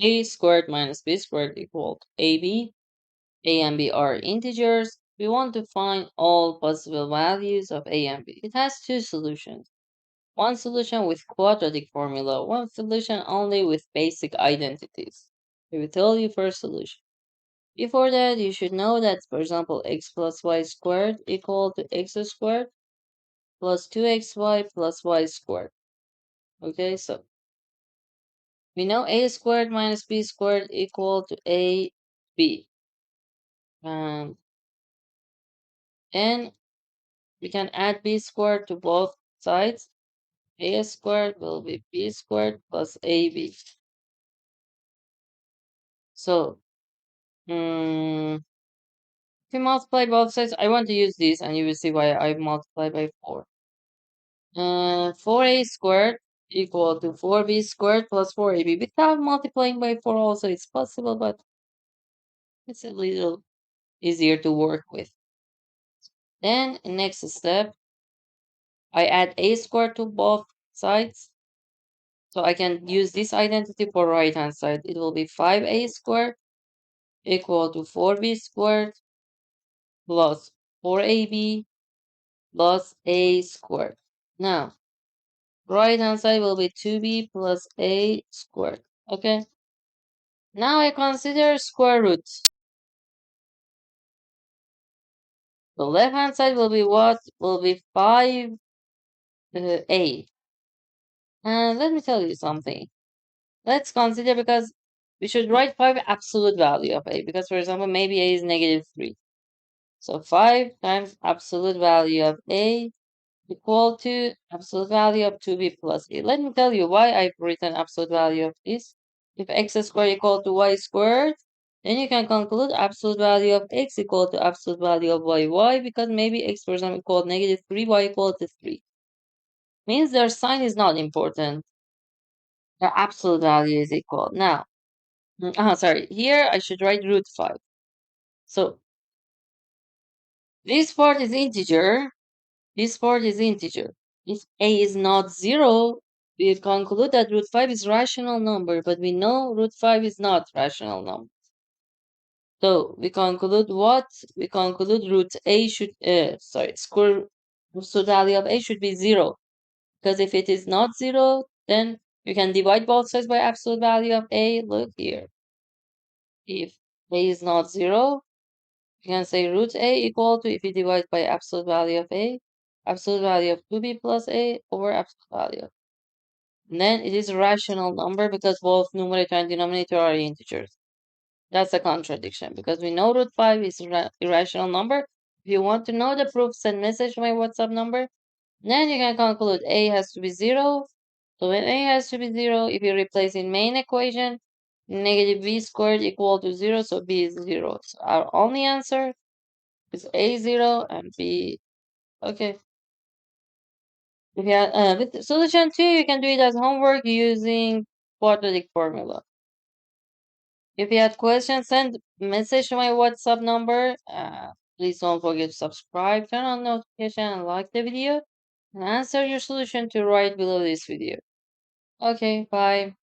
A squared minus B squared equal to AB. A and B are integers. We want to find all possible values of A and B. It has two solutions. One solution with quadratic formula, one solution only with basic identities. I will tell you first solution. Before that, you should know that, for example, x plus y squared equal to x squared plus 2xy plus y squared. Okay, so we know a squared minus b squared equal to ab. Um, and we can add b squared to both sides. A squared will be b squared plus ab. So, if you multiply both sides, I want to use this, and you will see why I multiply by 4. 4a squared equal to 4b squared plus 4ab. Without multiplying by 4 also it's possible, but it's a little easier to work with. Then, next step, I add a squared to both sides. So I can use this identity for right hand side. It will be 5a squared equal to 4b squared plus 4ab plus a squared. Now, right hand side will be 2b plus a squared. Okay. Now I consider square roots. The left hand side will be what? Will be 5a. And let me tell you something. Let's consider, because we should write 5 absolute value of a, because for example maybe a is negative 3. So 5 times absolute value of a equal to absolute value of 2b plus a. Let me tell you why I've written absolute value of this. If x squared equal to y squared, then you can conclude absolute value of x equal to absolute value of y. Why? Because maybe x, for example, equal to negative 3, y equal to 3. Means their sign is not important. Their absolute value is equal. Now, sorry, here I should write root 5. So, this part is integer. This part is integer. If a is not 0, we conclude that root 5 is rational number, but we know root 5 is not rational number. So we conclude what? We conclude root a should, square root value of a should be 0. Because if it is not 0, then you can divide both sides by absolute value of a. Look here. If a is not 0, you can say root a equal to, if you divide by absolute value of a, absolute value of 2b plus a over absolute value. And then it is a rational number because both numerator and denominator are integers. That's a contradiction because we know root 5 is a irrational number. If you want to know the proof, send message to my WhatsApp number. Then you can conclude a has to be 0. So when a has to be 0, if you replace in main equation, negative b squared equal to 0, so b is 0. So our only answer is a 0 and b. Okay. If you have, with solution 2, you can do it as homework using quadratic formula. If you have questions, send message to my WhatsApp number. Please don't forget to subscribe, turn on notification, and like the video. And answer your solution to right below this video. Okay, bye.